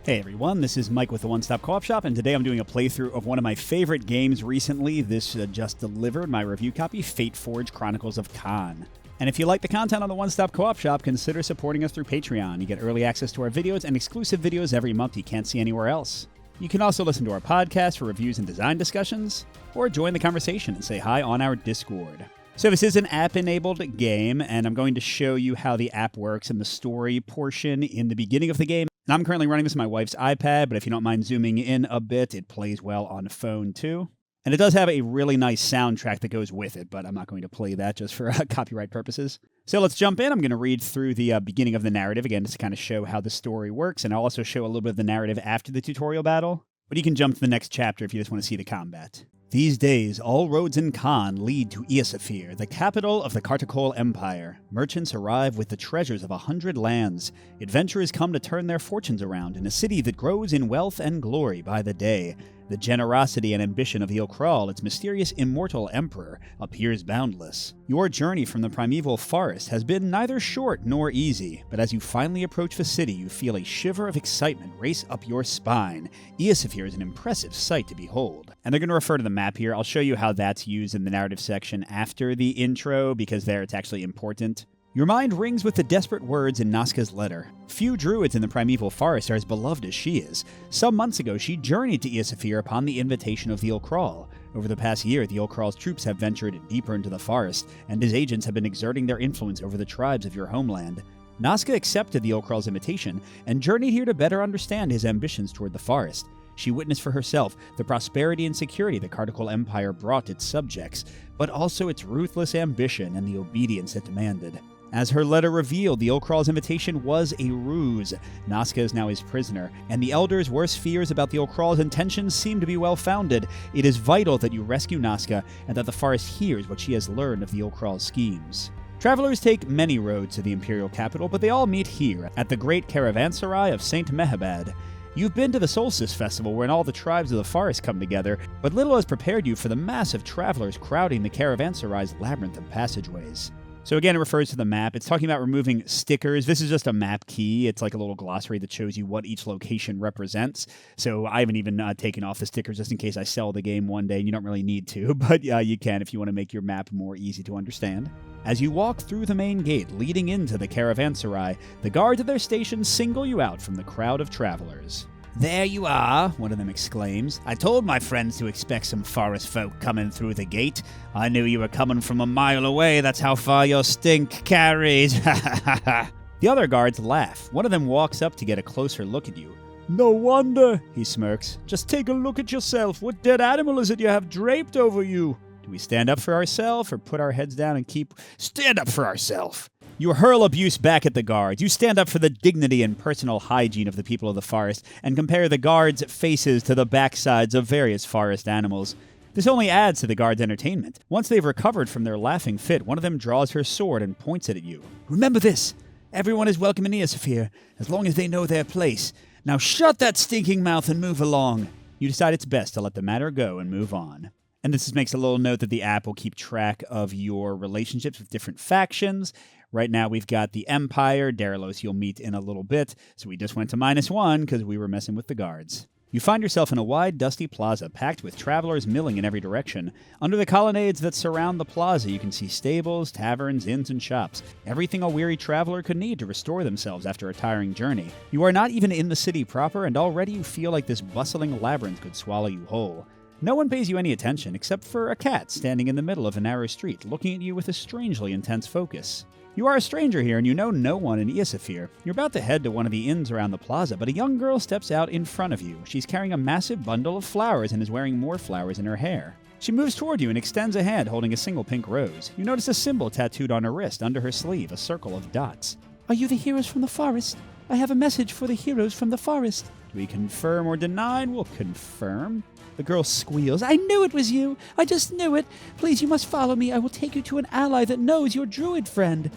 Hey everyone, this is Mike with the One Stop Co-op Shop, and today I'm doing a playthrough of one of my favorite games recently. This just delivered my review copy, Fateforge, Chronicles of Kaan. And if you like the content on the One Stop Co-op Shop, consider supporting us through Patreon. You get early access to our videos and exclusive videos every month you can't see anywhere else. You can also listen to our podcast for reviews and design discussions, or join the conversation and say hi on our Discord. So this is an app-enabled game, and I'm going to show you how the app works in the story portion in the beginning of the game. And I'm currently running this on my wife's iPad, but if you don't mind zooming in a bit, it plays well on phone too. And it does have a really nice soundtrack that goes with it, but I'm not going to play that just for copyright purposes. So let's jump in. I'm going to read through the beginning of the narrative, again, just to kind of show how the story works, and I'll also show a little bit of the narrative after the tutorial battle. But you can jump to the next chapter if you just want to see the combat. These days, all roads in Kaan lead to Eosaphir, the capital of the Kartakol Empire. Merchants arrive with the treasures of 100 lands. Adventurers come to turn their fortunes around in a city that grows in wealth and glory by the day. The generosity and ambition of Eelkral, its mysterious immortal emperor, appears boundless. Your journey from the primeval forest has been neither short nor easy, but as you finally approach the city, you feel a shiver of excitement race up your spine. Eosaphir is an impressive sight to behold. And they're going to refer to the map here. I'll show you how that's used in the narrative section after the intro, because there it's actually important. Your mind rings with the desperate words in Nazca's letter. Few druids in the primeval forest are as beloved as she is. Some months ago, she journeyed to Eosaphir upon the invitation of the Eelkral. Over the past year, the Eelkral's troops have ventured deeper into the forest, and his agents have been exerting their influence over the tribes of your homeland. Nazca accepted the Eelkral's invitation and journeyed here to better understand his ambitions toward the forest. She witnessed for herself the prosperity and security the Kartakol Empire brought its subjects, but also its ruthless ambition and the obedience it demanded. As her letter revealed, the Eelkral's invitation was a ruse. Nazca is now his prisoner, and the Elder's worst fears about the Eelkral's intentions seem to be well-founded. It is vital that you rescue Nazca, and that the forest hears what she has learned of the Eelkral's schemes. Travelers take many roads to the Imperial capital, but they all meet here, at the great caravanserai of St. Mehabad. You've been to the Solstice Festival, wherein all the tribes of the forest come together, but little has prepared you for the mass of travelers crowding the caravanserai's labyrinth of passageways. So again, it refers to the map. It's talking about removing stickers. This is just a map key. It's like a little glossary that shows you what each location represents. So I haven't even taken off the stickers just in case I sell the game one day, and you don't really need to, but you can if you want to make your map more easy to understand. As you walk through the main gate leading into the caravanserai, the guards at their stations single you out from the crowd of travelers. "There you are," one of them exclaims. "I told my friends to expect some forest folk coming through the gate. I knew you were coming from a mile away. That's how far your stink carries." The other guards laugh. One of them walks up to get a closer look at you. "No wonder," he smirks. "Just take a look at yourself. What dead animal is it you have draped over you?" Do we stand up for ourselves or put our heads down and keep... Stand up for ourselves! You hurl abuse back at the guards. You stand up for the dignity and personal hygiene of the people of the forest, and compare the guards' faces to the backsides of various forest animals. This only adds to the guards' entertainment. Once they've recovered from their laughing fit, one of them draws her sword and points it at you. "Remember this. Everyone is welcome in Eosaphir, as long as they know their place. Now shut that stinking mouth and move along." You decide it's best to let the matter go and move on. And this just makes a little note that the app will keep track of your relationships with different factions. Right now we've got the Empire. Daralos you'll meet in a little bit, so we just went to -1 because we were messing with the guards. You find yourself in a wide, dusty plaza packed with travelers milling in every direction. Under the colonnades that surround the plaza, you can see stables, taverns, inns, and shops. Everything a weary traveler could need to restore themselves after a tiring journey. You are not even in the city proper, and already you feel like this bustling labyrinth could swallow you whole. No one pays you any attention except for a cat standing in the middle of a narrow street, looking at you with a strangely intense focus. You are a stranger here, and you know no one in Eosaphir. You're about to head to one of the inns around the plaza, but a young girl steps out in front of you. She's carrying a massive bundle of flowers and is wearing more flowers in her hair. She moves toward you and extends a hand holding a single pink rose. You notice a symbol tattooed on her wrist under her sleeve, a circle of dots. "Are you the heroes from the forest? I have a message for the heroes from the forest." Do we confirm or deny? We'll confirm. The girl squeals. "I knew it was you! I just knew it! Please, you must follow me. I will take you to an ally that knows your druid friend."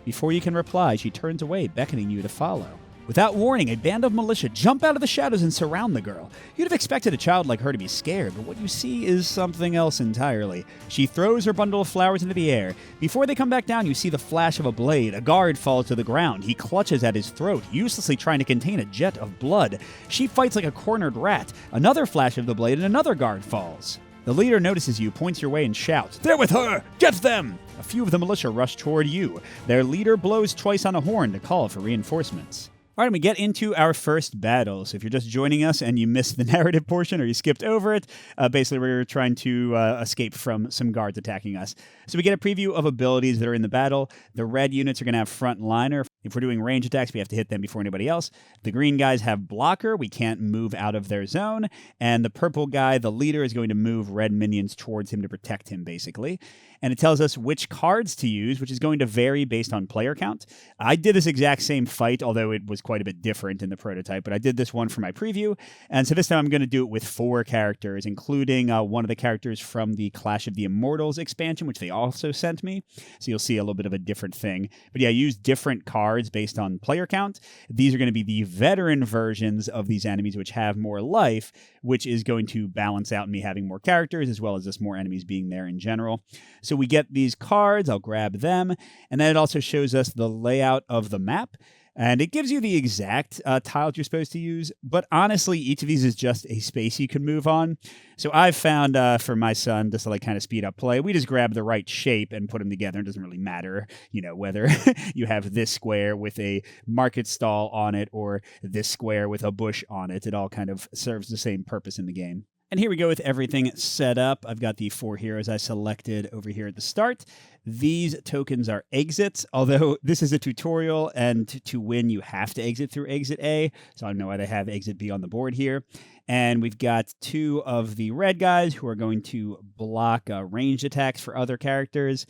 Before you can reply, she turns away, beckoning you to follow. Without warning, a band of militia jump out of the shadows and surround the girl. You'd have expected a child like her to be scared, but what you see is something else entirely. She throws her bundle of flowers into the air. Before they come back down, you see the flash of a blade. A guard falls to the ground. He clutches at his throat, uselessly trying to contain a jet of blood. She fights like a cornered rat. Another flash of the blade and another guard falls. The leader notices you, points your way, and shouts, "They're with her! Get them!" A few of the militia rush toward you. Their leader blows twice on a horn to call for reinforcements. All right, we get into our first battle. So if you're just joining us and you missed the narrative portion or you skipped over it, basically we're trying to escape from some guards attacking us. So we get a preview of abilities that are in the battle. The red units are going to have frontliner. If we're doing range attacks, we have to hit them before anybody else. The green guys have blocker. We can't move out of their zone. And the purple guy, the leader, is going to move red minions towards him to protect him, basically. And it tells us which cards to use, which is going to vary based on player count. I did this exact same fight, although it was quite a bit different in the prototype, but I did this one for my preview. And so this time I'm going to do it with 4 characters, including one of the characters from the Clash of the Immortals expansion, which they also sent me. So you'll see a little bit of a different thing. But yeah, use different cards based on player count. These are going to be the veteran versions of these enemies, which have more life, which is going to balance out me having more characters, as well as just more enemies being there in general. So we get these cards, I'll grab them, and then it also shows us the layout of the map. And it gives you the exact tiles you're supposed to use, but honestly, each of these is just a space you can move on. So I've found for my son, just to like kind of speed up play, we just grab the right shape and put them together. It doesn't really matter, whether you have this square with a market stall on it or this square with a bush on it. It all kind of serves the same purpose in the game. And here we go with everything set up. I've got the 4 heroes I selected over here at the start. These tokens are exits, although this is a tutorial, and to win you have to exit through exit A, so I don't know why they have exit B on the board here. And we've got 2 of the red guys who are going to block ranged attacks for other characters.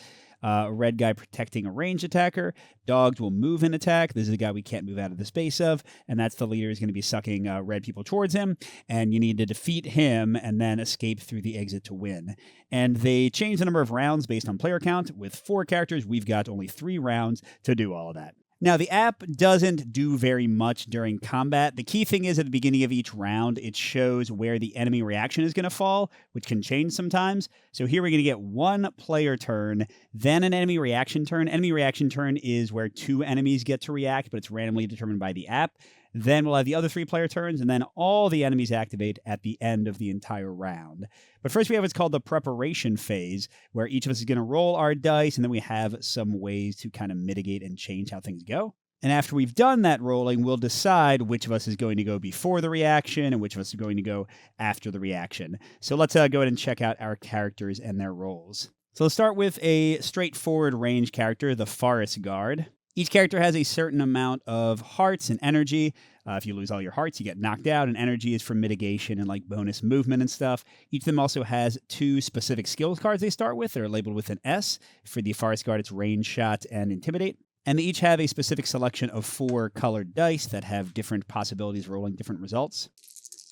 A red guy protecting a ranged attacker. Dogs will move and attack. This is the guy we can't move out of the space of, and that's the leader who's going to be sucking red people towards him, and you need to defeat him and then escape through the exit to win. And they change the number of rounds based on player count. With 4 characters, we've got only 3 rounds to do all of that. Now, the app doesn't do very much during combat. The key thing is at the beginning of each round, it shows where the enemy reaction is going to fall, which can change sometimes. So here we're going to get 1 player turn, then an enemy reaction turn. Enemy reaction turn is where 2 enemies get to react, but it's randomly determined by the app. Then we'll have the other 3 player turns, and then all the enemies activate at the end of the entire round. But first we have what's called the preparation phase, where each of us is going to roll our dice, and then we have some ways to kind of mitigate and change how things go. And after we've done that rolling, we'll decide which of us is going to go before the reaction and which of us are going to go after the reaction. So let's go ahead and check out our characters and their roles. So let's start with a straightforward range character, the Forest Guard. Each character has a certain amount of hearts and energy. If you lose all your hearts, you get knocked out, and energy is for mitigation and like bonus movement and stuff. Each of them also has 2 specific skills cards they start with. They're labeled with an S. For the Forest Guard, it's Range, Shot, and Intimidate. And they each have a specific selection of 4 colored dice that have different possibilities rolling different results.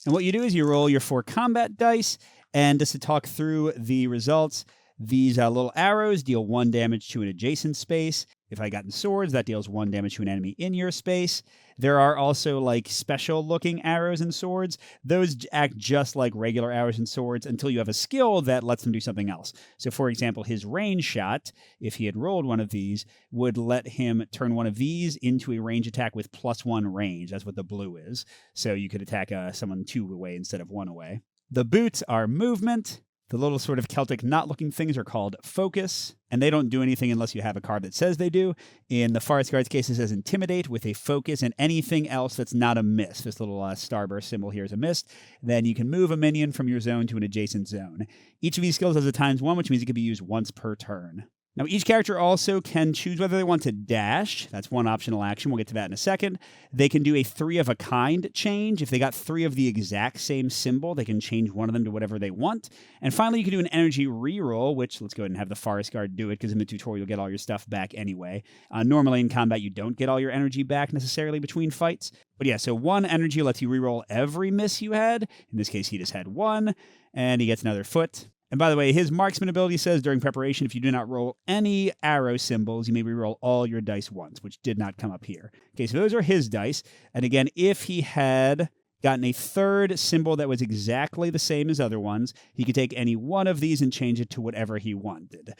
And what you do is you roll your 4 combat dice, and just to talk through the results, these little arrows deal 1 damage to an adjacent space. If I got in swords, that deals 1 damage to an enemy in your space. There are also like special looking arrows and swords. Those act just like regular arrows and swords until you have a skill that lets them do something else. So for example, his range shot, if he had rolled one of these, would let him turn one of these into a range attack with +1 range. That's what the blue is. So you could attack someone 2 away instead of 1 away. The boots are movement. The little sort of Celtic knot-looking things are called focus, and they don't do anything unless you have a card that says they do. In the Forest Guard's case, it says intimidate with a focus, and anything else that's not a mist. This little starburst symbol here is a mist. Then you can move a minion from your zone to an adjacent zone. Each of these skills has a ×1, which means it can be used once per turn. Now, each character also can choose whether they want to dash. That's one optional action. We'll get to that in a second. They can do a 3-of-a-kind change. If they got 3 of the exact same symbol, they can change one of them to whatever they want. And finally, you can do an energy reroll, which let's go ahead and have the Forest Guard do it, because in the tutorial, you'll get all your stuff back anyway. Normally in combat, you don't get all your energy back necessarily between fights. But yeah, so 1 energy lets you reroll every miss you had. In this case, he just had 1, and he gets another foot. And by the way, his marksman ability says during preparation, if you do not roll any arrow symbols, you may reroll all your dice once, which did not come up here. Okay, so those are his dice. And again, if he had gotten a third symbol that was exactly the same as other ones, he could take any one of these and change it to whatever he wanted,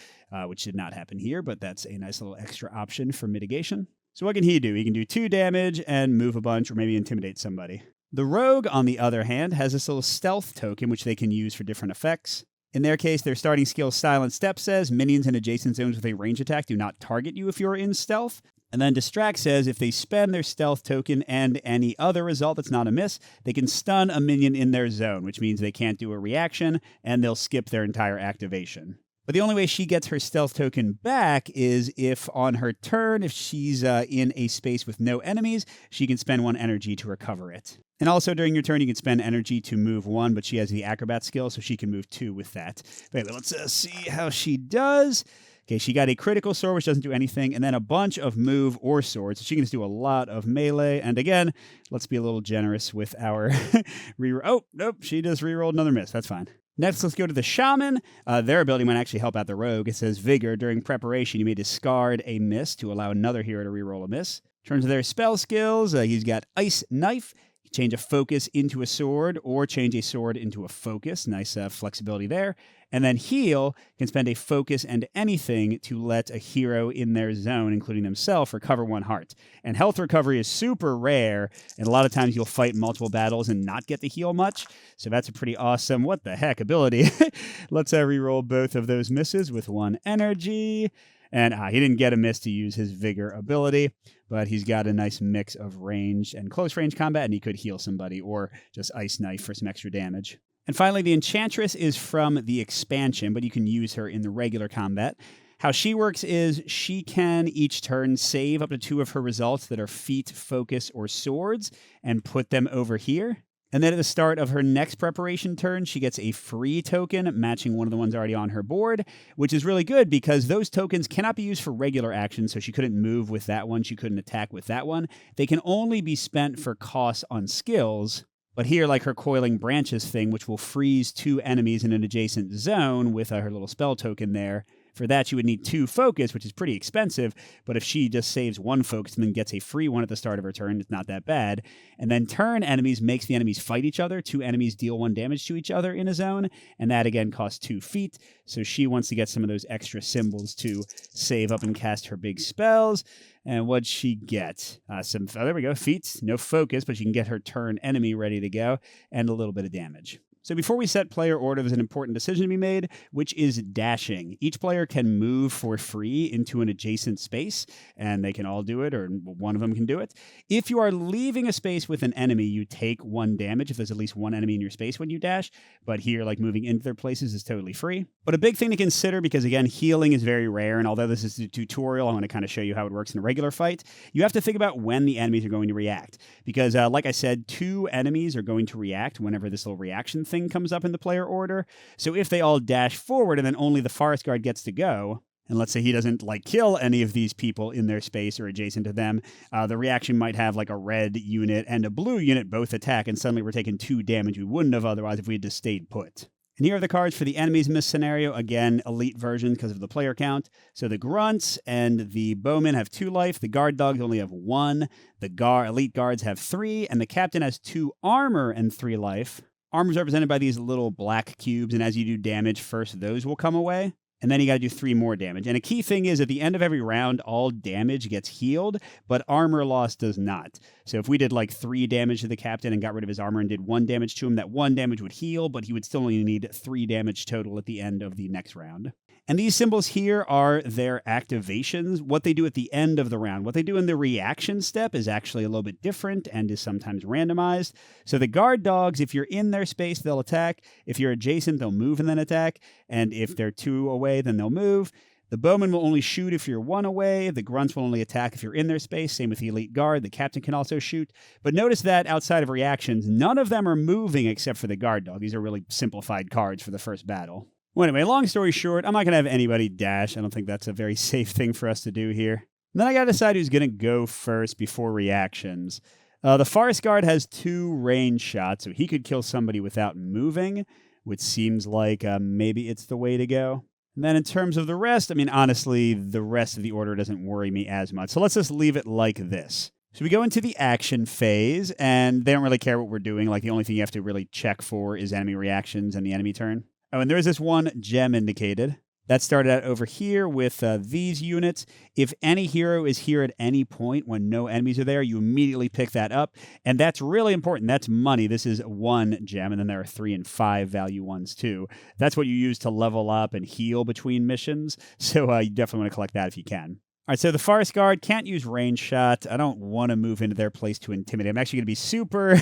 which did not happen here, but that's a nice little extra option for mitigation. So what can he do? He can do 2 damage and move a bunch, or maybe intimidate somebody. The rogue, on the other hand, has this little stealth token, which they can use for different effects. In their case, their starting skill Silent Step says, minions in adjacent zones with a range attack do not target you if you're in stealth. And then Distract says, if they spend their stealth token and any other result that's not a miss, they can stun a minion in their zone, which means they can't do a reaction, and they'll skip their entire activation. But the only way she gets her stealth token back is if on her turn, if she's in a space with no enemies, she can spend 1 energy to recover it. And also during your turn, you can spend energy to move 1, but she has the acrobat skill, so she can move 2 with that. But anyway, let's see how she does. Okay, she got a critical sword, which doesn't do anything, and then a bunch of move or swords. So she can just do a lot of melee. And again, let's be a little generous with our reroll. Oh, nope, she just rerolled another miss. That's fine. Next, let's go to the Shaman. Their ability might actually help out the Rogue. It says Vigor. During preparation, you may discard a miss to allow another hero to reroll a miss. In terms of their spell skills, he's got Ice Knife. Change a focus into a sword or change a sword into a focus. Nice flexibility there. And then Heal can spend a focus and anything to let a hero in their zone, including themselves, recover 1 heart. And health recovery is super rare, and a lot of times you'll fight multiple battles and not get to heal much. So that's a pretty awesome, what the heck, ability. Let's reroll both of those misses with 1 energy. And he didn't get a miss to use his Vigor ability, but he's got a nice mix of range and close range combat, and he could heal somebody or just Ice Knife for some extra damage. And finally, the Enchantress is from the expansion, but you can use her in the regular combat. How she works is she can each turn save up to 2 of her results that are feat, focus, or swords and put them over here. And then at the start of her next preparation turn, she gets a free token matching one of the ones already on her board, which is really good because those tokens cannot be used for regular actions, so she couldn't move with that one, she couldn't attack with that one. They can only be spent for costs on skills. But here, like her Coiling Branches thing, which will freeze 2 enemies in an adjacent zone with her little spell token there, for that you would need 2 focus, which is pretty expensive, but if she just saves 1 focus and then gets a free one at the start of her turn, it's not that bad. And then turn enemies makes the enemies fight each other. 2 enemies deal 1 damage to each other in a zone, and that again costs 2 feet, so she wants to get some of those extra symbols to save up and cast her big spells. And what'd she get? There we go, feats, no focus, but she can get her turn enemy ready to go, and a little bit of damage. So before we set player order, there's an important decision to be made, which is dashing. Each player can move for free into an adjacent space, and they can all do it, or one of them can do it. If you are leaving a space with an enemy, you take 1 damage if there's at least 1 enemy in your space when you dash, but here, like moving into their places is totally free. But a big thing to consider, because again, healing is very rare, and although this is a tutorial, I want to kind of show you how it works in a regular fight, you have to think about when the enemies are going to react. Because like I said, 2 enemies are going to react whenever this little reaction thing comes up in the player order. So if they all dash forward and then only the Forest Guard gets to go, and let's say he doesn't kill any of these people in their space or adjacent to them, the reaction might have a red unit and a blue unit both attack, and suddenly we're taking 2 damage we wouldn't have otherwise if we had just stayed put. And here are the cards for the enemies in this scenario. Again, elite version because of the player count. So the Grunts and the Bowmen have 2 life. The Guard Dogs only have 1. The elite Guards have 3. And the Captain has 2 armor and 3 life. Armor is represented by these little black cubes, and as you do damage, first those will come away. And then you got to do 3 more damage. And a key thing is at the end of every round, all damage gets healed, but armor loss does not. So if we did 3 damage to the Captain and got rid of his armor and did 1 damage to him, that 1 damage would heal, but he would still only need 3 damage total at the end of the next round. And these symbols here are their activations, what they do at the end of the round. What they do in the reaction step is actually a little bit different and is sometimes randomized. So the Guard Dogs, if you're in their space, they'll attack. If you're adjacent, they'll move and then attack. And if they're 2 away, then they'll move. The Bowmen will only shoot if you're 1 away. The Grunts will only attack if you're in their space. Same with the Elite Guard. The Captain can also shoot. But notice that outside of reactions, none of them are moving except for the Guard Dog. These are really simplified cards for the first battle. Well, anyway, long story short, I'm not going to have anybody dash. I don't think that's a very safe thing for us to do here. And then I got to decide who's going to go first before reactions. The Forest Guard has 2 range shots, so he could kill somebody without moving. which seems like maybe it's the way to go. And then in terms of the rest, I mean, honestly, the rest of the order doesn't worry me as much. So let's just leave it like this. So we go into the action phase, and they don't really care what we're doing. Like, the only thing you have to really check for is enemy reactions and the enemy turn. Oh, and there is this one gem indicated. That started out over here with these units. If any hero is here at any point when no enemies are there, you immediately pick that up. And that's really important. That's money. This is 1 gem, and then there are 3 and 5 value ones too. That's what you use to level up and heal between missions. So you definitely want to collect that if you can. All right, so the Forest Guard can't use range shot. I don't want to move into their place to intimidate. I'm actually going to be super,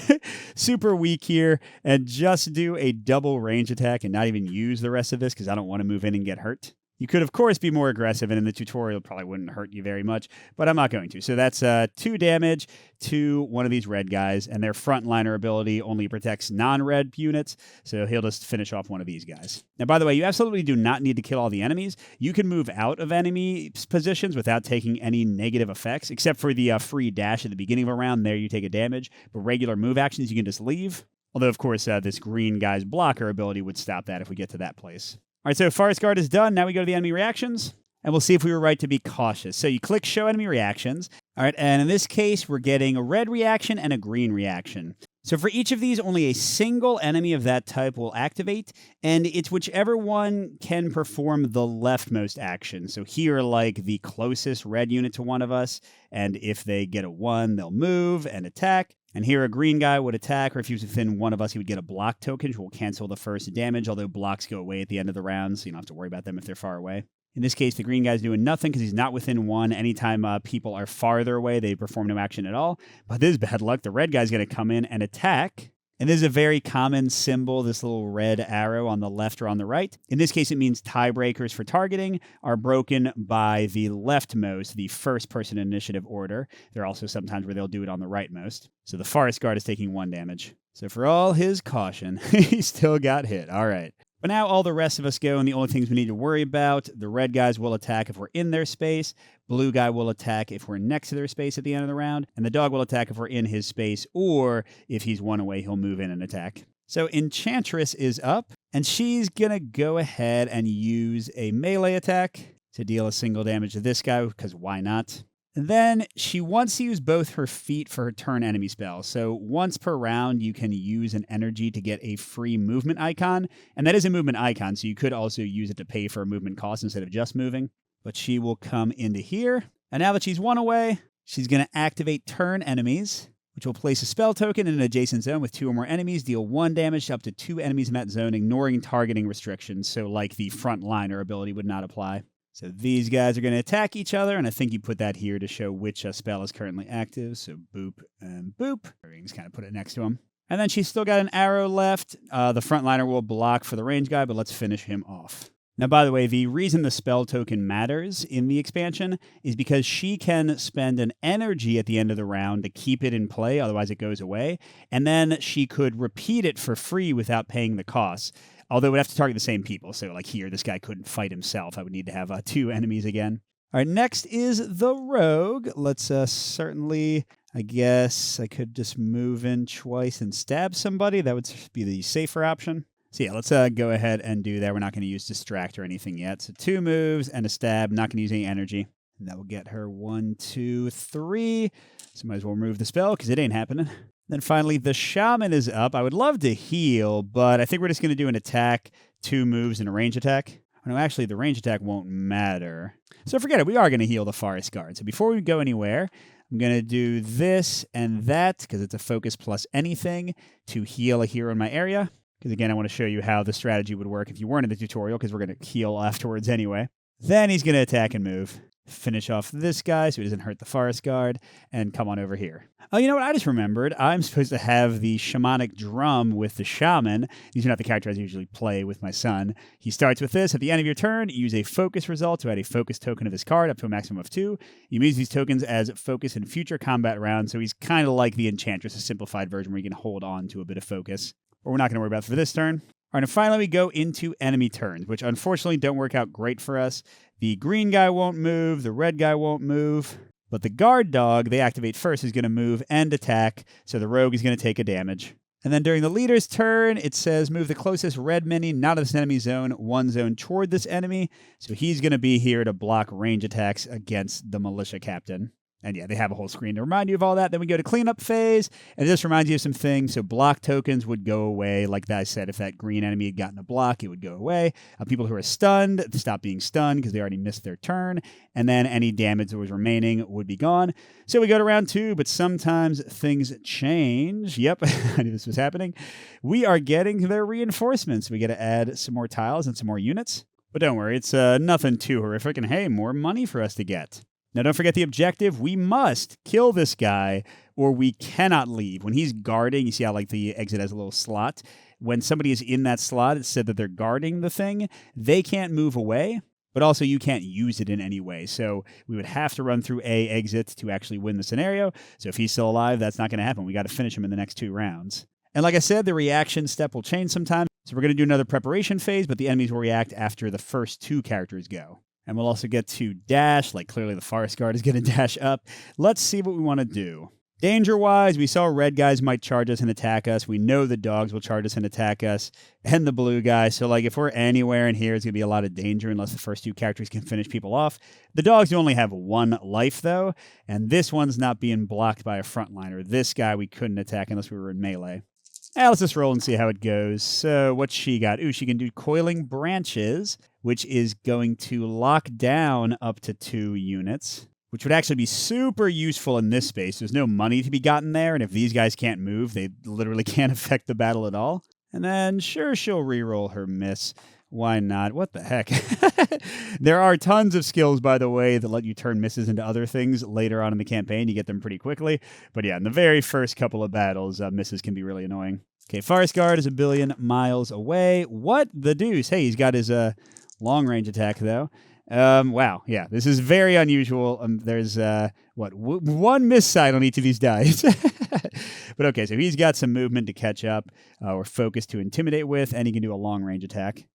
super weak here and just do a double range attack and not even use the rest of this because I don't want to move in and get hurt. You could, of course, be more aggressive, and in the tutorial, it probably wouldn't hurt you very much, but I'm not going to. So that's 2 damage to one of these red guys, and their frontliner ability only protects non-red units, so he'll just finish off one of these guys. Now, by the way, you absolutely do not need to kill all the enemies. You can move out of enemy positions without taking any negative effects, except for the free dash at the beginning of a round. There you take a damage, but regular move actions, you can just leave. Although, of course, this green guy's blocker ability would stop that if we get to that place. All right, so Forest Guard is done. Now we go to the enemy reactions, and we'll see if we were right to be cautious. So you click Show Enemy Reactions. All right, and in this case, we're getting a red reaction and a green reaction. So for each of these, only a single enemy of that type will activate, and it's whichever one can perform the leftmost action. So here, like the closest red unit to one of us, and if they get a 1, they'll move and attack. And here a green guy would attack, or if he was within one of us, he would get a block token, which will cancel the first damage, although blocks go away at the end of the round, so you don't have to worry about them if they're far away. In this case, the green guy's doing nothing because he's not within 1. Anytime people are farther away, they perform no action at all. But this is bad luck. The red guy's going to come in and attack. And this is a very common symbol, this little red arrow on the left or on the right. In this case, it means tiebreakers for targeting are broken by the leftmost, the first person initiative order. There are also sometimes where they'll do it on the rightmost. So the Forest Guard is taking 1 damage. So for all his caution, he still got hit. All right. But now all the rest of us go, and the only things we need to worry about, the red guys will attack if we're in their space, blue guy will attack if we're next to their space at the end of the round, and the dog will attack if we're in his space, or if he's 1 away, he'll move in and attack. So Enchantress is up, and she's going to go ahead and use a melee attack to deal a single damage to this guy, because why not? And then she wants to use both her feet for her turn enemy spell. So once per round, you can use an energy to get a free movement icon. And that is a movement icon, so you could also use it to pay for a movement cost instead of just moving. But she will come into here. And now that she's 1 away, she's going to activate turn enemies, which will place a spell token in an adjacent zone with 2 or more enemies, deal 1 damage to up to 2 enemies in that zone, ignoring targeting restrictions. So like the frontliner ability would not apply. So these guys are going to attack each other, and I think you put that here to show which spell is currently active. So boop and boop. You can just kind of put it next to him. And then she's still got an arrow left. The frontliner will block for the range guy, but let's finish him off. Now, by the way, the reason the spell token matters in the expansion is because she can spend an energy at the end of the round to keep it in play, otherwise it goes away. And then she could repeat it for free without paying the costs. Although we'd have to target the same people. So like here, this guy couldn't fight himself. I would need to have 2 enemies again. All right, next is the Rogue. Let's certainly, I guess I could just move in twice and stab somebody. That would be the safer option. So yeah, let's go ahead and do that. We're not going to use Distract or anything yet. So 2 moves and a stab. Not going to use any energy. And that will get her 1, 2, 3. So might as well remove the spell because it ain't happening. Then finally, the Shaman is up. I would love to heal, but I think we're just going to do an attack, 2 moves, and a range attack. Oh, no, actually, the range attack won't matter. So forget it. We are going to heal the Forest Guard. So before we go anywhere, I'm going to do this and that, because it's a focus plus anything, to heal a hero in my area. Because again, I want to show you how the strategy would work if you weren't in the tutorial, because we're going to heal afterwards anyway. Then he's going to attack and move. Finish off this guy so he doesn't hurt the Forest Guard, and come on over here. Oh, you know what? I just remembered. I'm supposed to have the shamanic drum with the shaman. These are not the characters I usually play with my son. He starts with this. At the end of your turn, use a focus result to add a focus token of his card up to a maximum of 2. You use these tokens as focus in future combat rounds, so he's kind of like the Enchantress, a simplified version where you can hold on to a bit of focus. But we're not going to worry about it for this turn. All right, and finally we go into enemy turns, which unfortunately don't work out great for us. The green guy won't move, the red guy won't move, but the guard dog, they activate first, is going to move and attack, so the rogue is going to take a damage. And then during the leader's turn, it says move the closest red mini, not of this enemy zone, one zone toward this enemy. So he's going to be here to block range attacks against the militia captain. And yeah, they have a whole screen to remind you of all that. Then we go to cleanup phase, and this reminds you of some things. So block tokens would go away. Like I said, if that green enemy had gotten a block, it would go away. People who are stunned stop being stunned because they already missed their turn. And then any damage that was remaining would be gone. So we go to round 2, but sometimes things change. Yep, I knew this was happening. We are getting their reinforcements. We get to add some more tiles and some more units. But don't worry, it's nothing too horrific. And hey, more money for us to get. Now, don't forget the objective. We must kill this guy or we cannot leave. When he's guarding, you see how like the exit has a little slot. When somebody is in that slot, it said that they're guarding the thing. They can't move away, but also you can't use it in any way. So we would have to run through A exit to actually win the scenario. So if he's still alive, that's not going to happen. We got to finish him in the next 2 rounds. And like I said, the reaction step will change sometime. So we're going to do another preparation phase, but the enemies will react after the first 2 characters go. And we'll also get to dash, like clearly the forest guard is going to dash up. Let's see what we want to do. Danger-wise, we saw red guys might charge us and attack us. We know the dogs will charge us and attack us, and the blue guys. So like if we're anywhere in here, it's going to be a lot of danger unless the first 2 characters can finish people off. The dogs only have 1 life, though, and this one's not being blocked by a frontliner. This guy we couldn't attack unless we were in melee. Let's just roll and see how it goes. So what's she got? Ooh, she can do coiling branches, which is going to lock down up to 2 units, which would actually be super useful in this space. There's no money to be gotten there, and if these guys can't move, they literally can't affect the battle at all. And then, sure, she'll reroll her miss. Why not? What the heck? There are tons of skills, by the way, that let you turn misses into other things later on in the campaign. You get them pretty quickly. But yeah, in the very first couple of battles, misses can be really annoying. Okay, Forest Guard is 1 billion miles away. What the deuce? Hey, he's got his long-range attack, though. Wow, yeah, this is very unusual. There's, 1 miss side on each of these dice. But okay, so he's got some movement to catch up or focus to intimidate with, and he can do a long-range attack.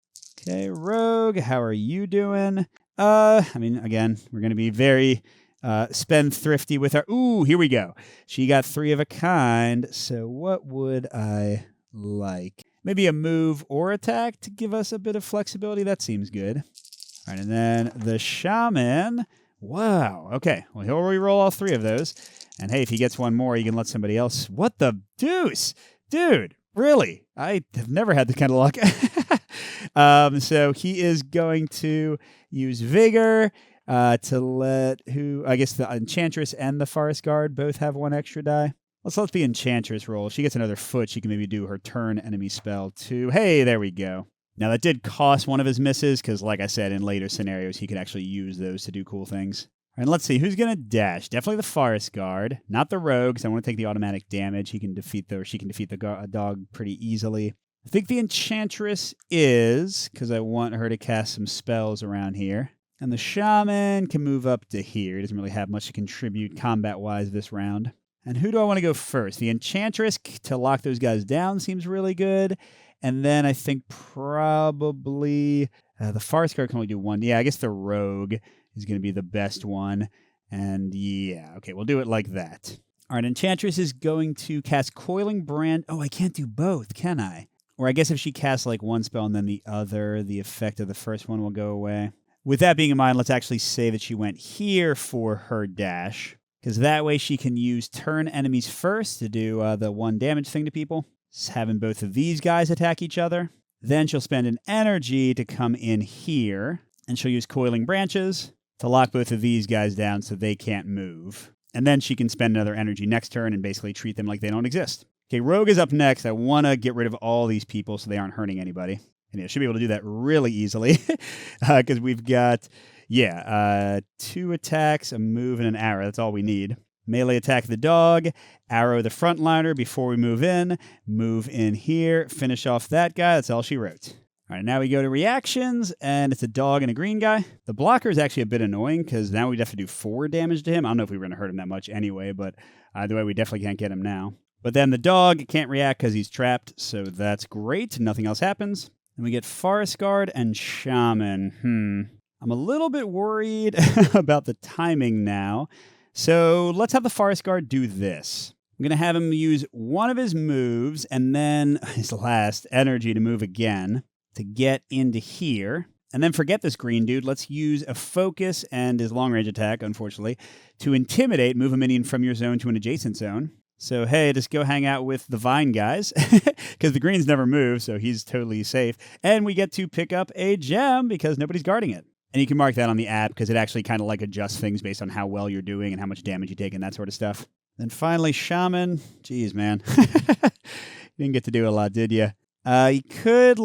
Okay, Rogue, how are you doing? Again, we're going to be very spendthrifty with our... Ooh, here we go. She got 3 of a kind, so what would I like? Maybe a move or attack to give us a bit of flexibility. That seems good. All right, and then the Shaman. Wow, okay. Well, he'll re-roll all 3 of those. And hey, if he gets 1 more, you can let somebody else... What the deuce? Dude, really? I have never had this kind of luck. So he is going to use Vigor to let I guess the Enchantress and the Forest Guard both have 1 extra die. Let's let the Enchantress roll. If she gets another foot, she can maybe do her turn enemy spell too. Hey, there we go. Now that did cost 1 of his misses because, like I said, in later scenarios, he could actually use those to do cool things. All right, let's see. Who's going to dash? Definitely the Forest Guard, not the Rogue, because I want to take the automatic damage. She can defeat the dog pretty easily. I think the Enchantress is, because I want her to cast some spells around here. And the Shaman can move up to here. He doesn't really have much to contribute combat-wise this round. And who do I want to go first? The Enchantress to lock those guys down seems really good. And then I think probably the Forest Guard can only do 1. Yeah, I guess the Rogue is going to be the best one. And yeah, okay, we'll do it like that. All right, Enchantress is going to cast Coiling Brand. Oh, I can't do both, can I? Or I guess if she casts like 1 spell and then the other, the effect of the first one will go away. With that being in mind, let's actually say that she went here for her dash, because that way she can use turn enemies first to do the 1 damage thing to people, having both of these guys attack each other. Then she'll spend an energy to come in here, and she'll use Coiling Branches to lock both of these guys down so they can't move. And then she can spend another energy next turn and basically treat them like they don't exist. Okay, Rogue is up next. I want to get rid of all these people so they aren't hurting anybody. And yeah, should be able to do that really easily because we've got, 2 attacks, a move, and an arrow. That's all we need. Melee attack the dog, arrow the frontliner before we move in here, finish off that guy. That's all she wrote. All right, now we go to reactions, and it's a dog and a green guy. The blocker is actually a bit annoying because now we'd have to do 4 damage to him. I don't know if we were going to hurt him that much anyway, but either way, we definitely can't get him now. But then the dog can't react because he's trapped, so that's great. Nothing else happens. Then we get Forest Guard and Shaman. I'm a little bit worried about the timing now. So let's have the Forest Guard do this. I'm going to have him use one of his moves and then his last energy to move again to get into here. And then forget this green dude. Let's use a focus and his long-range attack, unfortunately, to intimidate, move a minion from your zone to an adjacent zone. So, hey, just go hang out with the Vine guys, because the greens never move, so he's totally safe. And we get to pick up a gem because nobody's guarding it. And you can mark that on the app because it actually kind of like adjusts things based on how well you're doing and how much damage you take and that sort of stuff. Then finally, Shaman. Jeez, man. You didn't get to do a lot, did you? You could,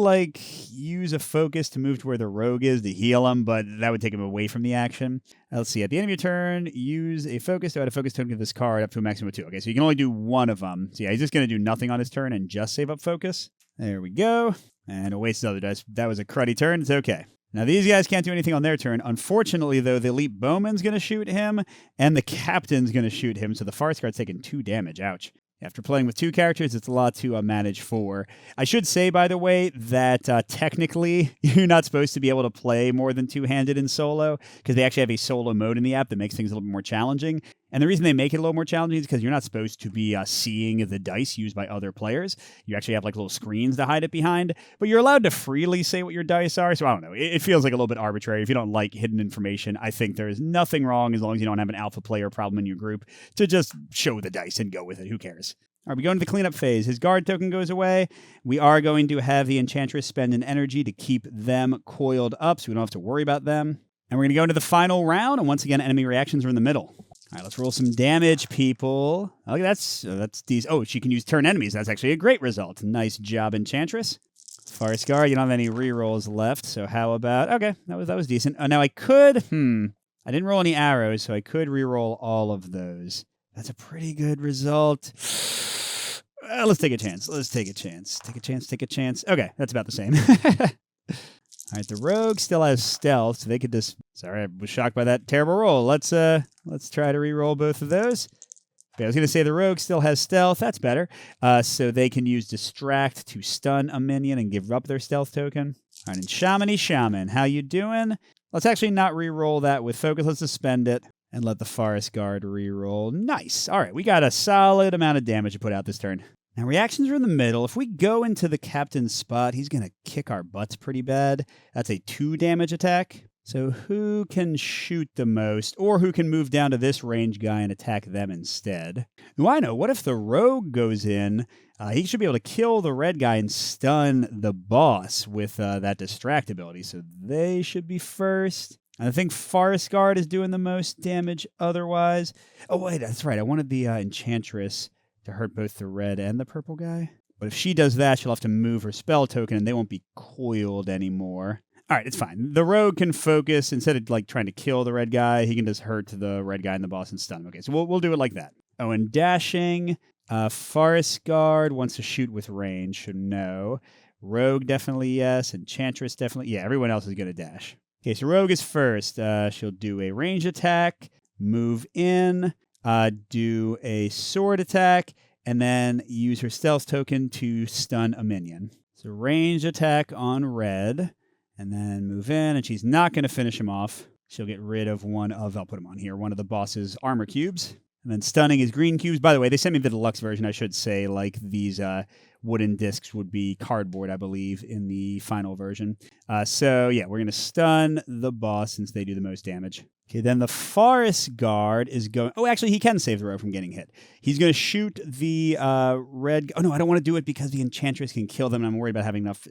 use a focus to move to where the rogue is to heal him, but that would take him away from the action. Let's see. At the end of your turn, use a focus to add a focus token to this card up to a maximum of 2. Okay, so you can only do one of them. So yeah, he's just going to do nothing on his turn and just save up focus. There we go. And it wastes another dice. That was a cruddy turn. It's okay. Now, these guys can't do anything on their turn. Unfortunately, though, the elite bowman's going to shoot him, and the captain's going to shoot him, so the forest guard's taking 2 damage. Ouch. After playing with 2 characters, it's a lot to manage 4. I should say, by the way, that technically you're not supposed to be able to play more than 2-handed in solo, because they actually have a solo mode in the app that makes things a little bit more challenging. And the reason they make it a little more challenging is because you're not supposed to be seeing the dice used by other players. You actually have little screens to hide it behind, but you're allowed to freely say what your dice are. So I don't know. It feels like a little bit arbitrary. If you don't like hidden information, I think there is nothing wrong as long as you don't have an alpha player problem in your group to just show the dice and go with it. Who cares? All right, we go into the cleanup phase. His guard token goes away. We are going to have the Enchantress spend an energy to keep them coiled up so we don't have to worry about them. And we're going to go into the final round, and once again, enemy reactions are in the middle. All right, let's roll some damage, people. Okay, that's these. Oh, she can use turn enemies. That's actually a great result. Nice job, Enchantress. Forest Guard, you don't have any rerolls left, so how about... Okay, that was decent. Now I could... I didn't roll any arrows, so I could reroll all of those. That's a pretty good result. Let's take a chance. Take a chance. Okay, that's about the same. All right, the rogue still has stealth, so they could just... Sorry, I was shocked by that terrible roll. Let's try to re-roll both of those. Okay, I was going to say the rogue still has stealth. That's better. So they can use distract to stun a minion and give up their stealth token. All right, and Shaman, how you doing? Let's actually not re-roll that with focus. Let's suspend it and let the Forest Guard re-roll. Nice. All right, we got a solid amount of damage to put out this turn. Now, reactions are in the middle. If we go into the captain's spot, he's going to kick our butts pretty bad. That's a 2 damage attack. So who can shoot the most, or who can move down to this range guy and attack them instead? Oh, I know. What if the rogue goes in? He should be able to kill the red guy and stun the boss with that distract ability. So they should be first. And I think Forest Guard is doing the most damage otherwise. Oh, wait, that's right. I wanted the Enchantress to hurt both the red and the purple guy. But if she does that, she'll have to move her spell token, and they won't be coiled anymore. All right, it's fine. The rogue can focus. Instead of trying to kill the red guy, he can just hurt the red guy and the boss and stun him. Okay, so we'll do it like that. Oh, and dashing. Forest Guard wants to shoot with range, so no. Rogue definitely yes. Enchantress definitely. Yeah, everyone else is going to dash. Okay, so Rogue is first. She'll do a range attack, move in, do a sword attack, and then use her stealth token to stun a minion. So range attack on red, and then move in, and she's not going to finish him off. She'll get rid of I'll put him on here, one of the boss's armor cubes. And then stunning his green cubes. By the way, they sent me the deluxe version, I should say, these wooden discs would be cardboard, I believe, in the final version. So yeah, we're going to stun the boss since they do the most damage. Okay, then the Forest Guard is going... Oh, actually, he can save the rogue from getting hit. He's going to shoot the red... Oh, no, I don't want to do it because the Enchantress can kill them, and I'm worried about having enough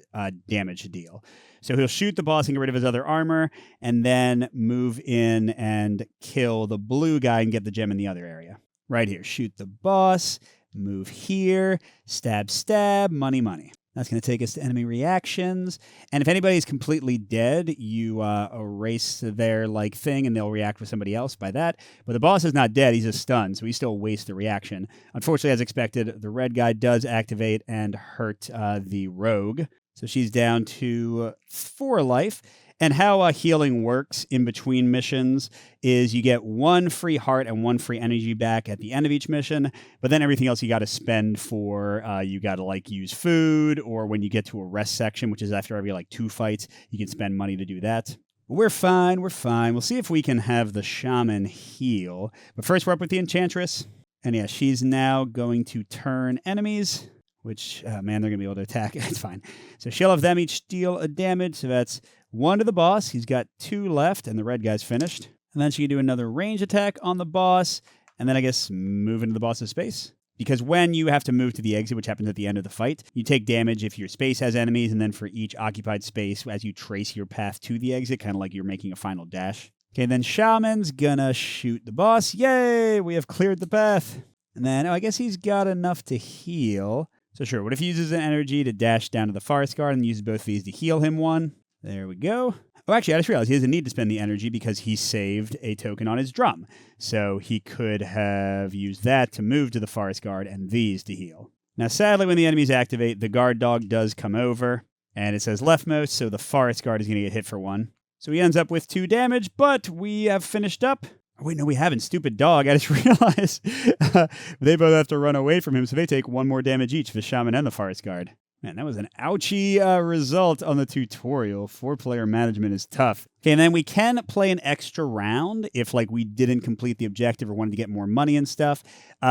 damage to deal. So he'll shoot the boss and get rid of his other armor, and then move in and kill the blue guy and get the gem in the other area. Right here. Shoot the boss, move here, stab, stab, money, money. That's going to take us to enemy reactions. And if anybody's completely dead, you erase their thing and they'll react with somebody else by that. But the boss is not dead. He's just stunned, so he still wastes the reaction. Unfortunately, as expected, the red guy does activate and hurt the rogue. So she's down to 4 life. And how healing works in between missions is you get 1 free heart and 1 free energy back at the end of each mission, but then everything else you got to spend for, you got to use food, or when you get to a rest section, which is after every 2 fights, you can spend money to do that. We're fine. We'll see if we can have the Shaman heal. But first we're up with the Enchantress. And yeah, she's now going to turn enemies, which, man, they're going to be able to attack. It's fine. So she'll have them each deal a damage. So that's 1 to the boss. He's got 2 left, and the red guy's finished. And then she can do another range attack on the boss, and then I guess move into the boss's space. Because when you have to move to the exit, which happens at the end of the fight, you take damage if your space has enemies, and then for each occupied space, as you trace your path to the exit, kind of like you're making a final dash. Okay, then Shaman's gonna shoot the boss. Yay! We have cleared the path. And then, I guess he's got enough to heal. So sure, what if he uses an energy to dash down to the Forest Guard and uses both of these to heal him 1? There we go. Oh, actually, I just realized he doesn't need to spend the energy because he saved a token on his drum. So he could have used that to move to the Forest Guard and these to heal. Now, sadly, when the enemies activate, the guard dog does come over, and it says leftmost, so the Forest Guard is going to get hit for 1. So he ends up with 2 damage, but we have finished up. Oh, wait, no, we haven't. Stupid dog. I just realized they both have to run away from him, so they take 1 more damage each, the Shaman and the Forest Guard. Man, that was an ouchie result on the tutorial. 4-player management is tough. Okay, and then we can play an extra round if, like, we didn't complete the objective or wanted to get more money and stuff.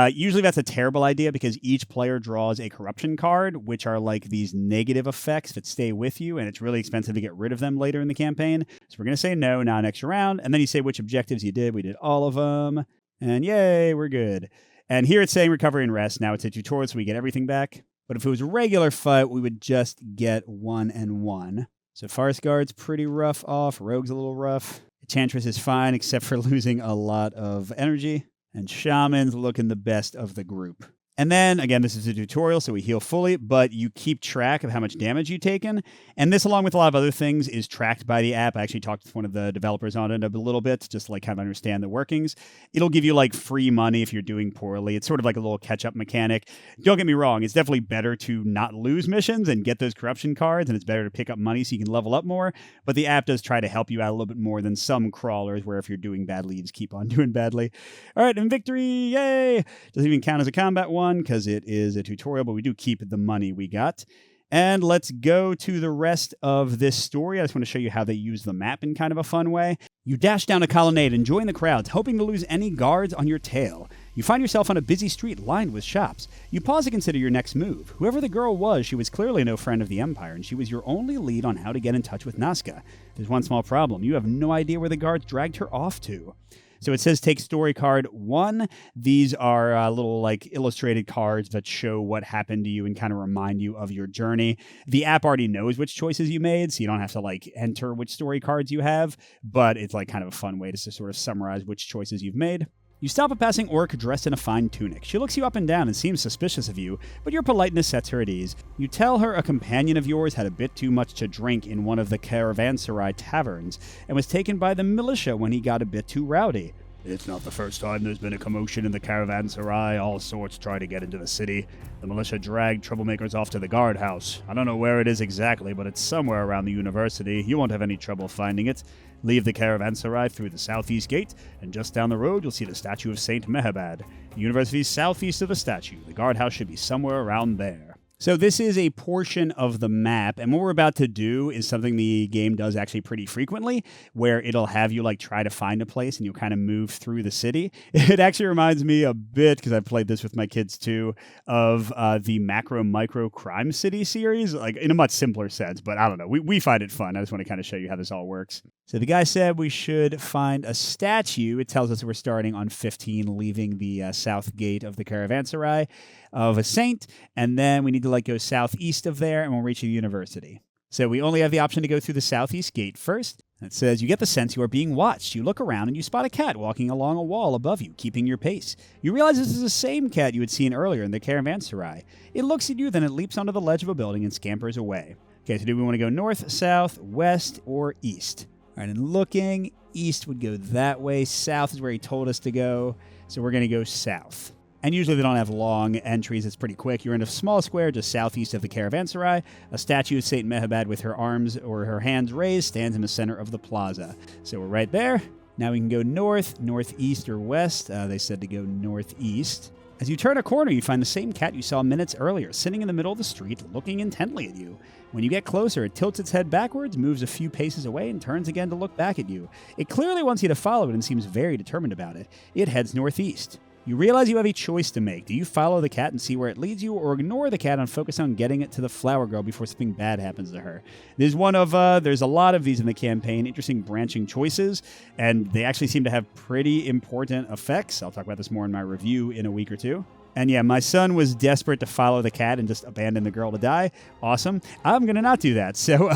Usually that's a terrible idea because each player draws a corruption card, which are, like, these negative effects that stay with you, and it's really expensive to get rid of them later in the campaign. So we're going to say no, not an extra round, and then you say which objectives you did. We did all of them, and yay, we're good. And here it's saying recovery and rest. Now it's a tutorial, so we get everything back. But if it was a regular fight, we would just get 1 and 1. So Forest Guard's pretty rough off. Rogue's a little rough. Enchantress is fine, except for losing a lot of energy. And Shaman's looking the best of the group. And then, again, this is a tutorial, so we heal fully, but you keep track of how much damage you've taken. And this, along with a lot of other things, is tracked by the app. I actually talked with one of the developers on it a little bit, just to, like, kind of understand the workings. It'll give you, like, free money if you're doing poorly. It's sort of like a little catch-up mechanic. Don't get me wrong, it's definitely better to not lose missions and get those corruption cards, and it's better to pick up money so you can level up more. But the app does try to help you out a little bit more than some crawlers, where if you're doing badly, you just keep on doing badly. All right, and victory, yay! Doesn't even count as a combat one, because it is a tutorial, but we do keep the money we got. And let's go to the rest of this story. I just want to show you how they use the map in kind of a fun way. You dash down a colonnade and join the crowds, hoping to lose any guards on your tail. You find yourself on a busy street lined with shops. You pause to consider your next move. Whoever the girl was, she was clearly no friend of the Empire, and she was your only lead on how to get in touch with Nazca. There's one small problem. You have no idea where the guards dragged her off to. So it says take story card 1. These are little, like, illustrated cards that show what happened to you and kind of remind you of your journey. The app already knows which choices you made, so you don't have to, like, enter which story cards you have, but it's, like, kind of a fun way to sort of summarize which choices you've made. You stop a passing orc dressed in a fine tunic. She looks you up and down and seems suspicious of you, but your politeness sets her at ease. You tell her a companion of yours had a bit too much to drink in one of the caravanserai taverns and was taken by the militia when he got a bit too rowdy. It's not the first time there's been a commotion in the caravanserai. All sorts try to get into the city. The militia dragged troublemakers off to the guardhouse. I don't know where it is exactly, but it's somewhere around the university. You won't have any trouble finding it. Leave the caravanserai through the southeast gate, and just down the road you'll see the statue of Saint Mehabad. The university's southeast of the statue. The guardhouse should be somewhere around there. So this is a portion of the map, and what we're about to do is something the game does actually pretty frequently, where it'll have you, like, try to find a place and you'll kind of move through the city. It actually reminds me a bit, because I've played this with my kids too, of the Macro Micro Crime City series, like in a much simpler sense, but I don't know. We find it fun. I just want to kind of show you how this all works. So the guy said we should find a statue. It tells us we're starting on 15, leaving the south gate of the caravanserai of a saint, and then we need to, like, go southeast of there, and we'll reach the university. So we only have the option to go through the southeast gate first. It says you get the sense you are being watched. You look around and you spot a cat walking along a wall above you, keeping your pace. You realize this is the same cat you had seen earlier in the caravanserai. It looks at you, then it leaps onto the ledge of a building and scampers away. Okay, so do we want to go north, south, west, or east? All right, and looking, east would go that way. South is where he told us to go, so we're going to go south. And usually they don't have long entries. It's pretty quick. You're in a small square just southeast of the caravanserai. A statue of Saint Mehabad with her arms or her hands raised stands in the center of the plaza. So we're right there. Now we can go north, northeast, or west. They said to go northeast. As you turn a corner, you find the same cat you saw minutes earlier, sitting in the middle of the street, looking intently at you. When you get closer, it tilts its head backwards, moves a few paces away, and turns again to look back at you. It clearly wants you to follow it and seems very determined about it. It heads northeast. You realize you have a choice to make. Do you follow the cat and see where it leads you, or ignore the cat and focus on getting it to the flower girl before something bad happens to her? There's a lot of these in the campaign, interesting branching choices, and they actually seem to have pretty important effects. I'll talk about this more in my review in a week or two. And yeah, my son was desperate to follow the cat and just abandon the girl to die. Awesome. I'm going to not do that. So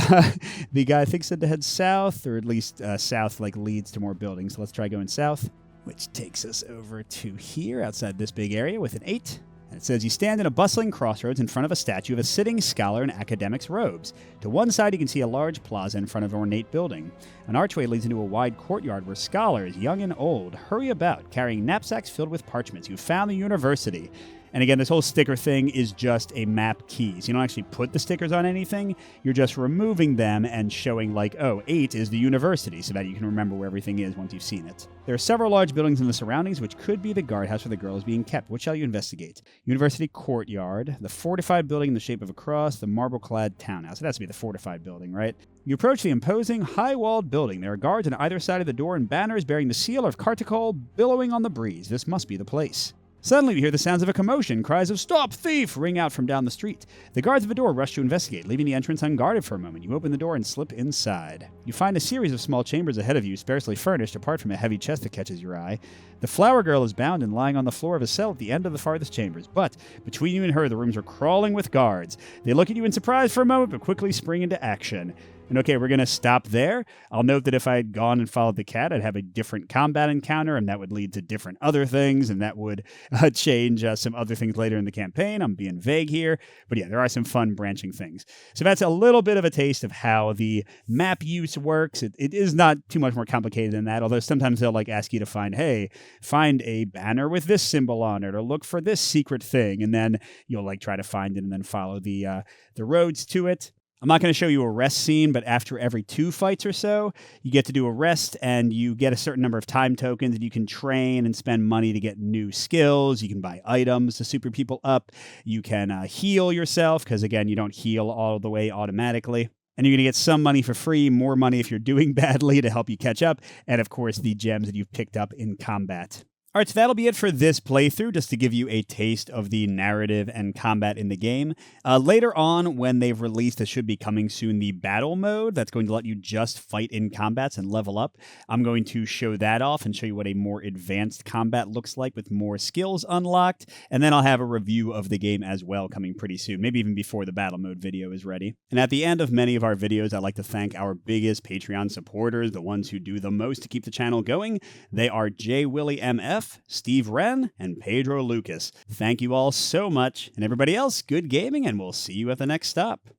the guy thinks to head south, or at least south leads to more buildings. So let's try going south, which takes us over to here outside this big area with an 8. And it says you stand in a bustling crossroads in front of a statue of a sitting scholar in academic's robes. To one side, you can see a large plaza in front of an ornate building. An archway leads into a wide courtyard where scholars, young and old, hurry about, carrying knapsacks filled with parchments. You found the university. And again, this whole sticker thing is just a map keys. You don't actually put the stickers on anything. You're just removing them and showing 8 is the university, so that you can remember where everything is once you've seen it. There are several large buildings in the surroundings, which could be the guardhouse where the girl is being kept. What shall you investigate? University courtyard, the fortified building in the shape of a cross, the marble-clad townhouse. It has to be the fortified building, right? You approach the imposing, high-walled building. There are guards on either side of the door and banners bearing the seal of Carticol billowing on the breeze. This must be the place. Suddenly, you hear the sounds of a commotion. Cries of "Stop, thief!" ring out from down the street. The guards at the door rush to investigate, leaving the entrance unguarded for a moment. You open the door and slip inside. You find a series of small chambers ahead of you, sparsely furnished, apart from a heavy chest that catches your eye. The flower girl is bound and lying on the floor of a cell at the end of the farthest chambers, but between you and her, the rooms are crawling with guards. They look at you in surprise for a moment, but quickly spring into action. And okay, we're going to stop there. I'll note that if I had gone and followed the cat, I'd have a different combat encounter, and that would lead to different other things, and that would change some other things later in the campaign. I'm being vague here, but yeah, there are some fun branching things. So that's a little bit of a taste of how the map use works. It is not too much more complicated than that, although sometimes they'll ask you to find a banner with this symbol on it, or look for this secret thing, and then you'll try to find it and then follow the roads to it. I'm not going to show you a rest scene, but after every 2 fights or so, you get to do a rest, and you get a certain number of time tokens, and you can train and spend money to get new skills. You can buy items to super people up. You can heal yourself, because again, you don't heal all the way automatically. And you're going to get some money for free, more money if you're doing badly to help you catch up, and of course, the gems that you've picked up in combat. All right, so that'll be it for this playthrough, just to give you a taste of the narrative and combat in the game. Later on, when they've released, this should be coming soon, the battle mode that's going to let you just fight in combats and level up. I'm going to show that off and show you what a more advanced combat looks like with more skills unlocked, and then I'll have a review of the game as well coming pretty soon, maybe even before the battle mode video is ready. And at the end of many of our videos, I'd like to thank our biggest Patreon supporters, the ones who do the most to keep the channel going. They are J. Willie MF, Steve Wren, and Pedro Lucas. Thank you all so much, and everybody else, good gaming, and we'll see you at the next stop.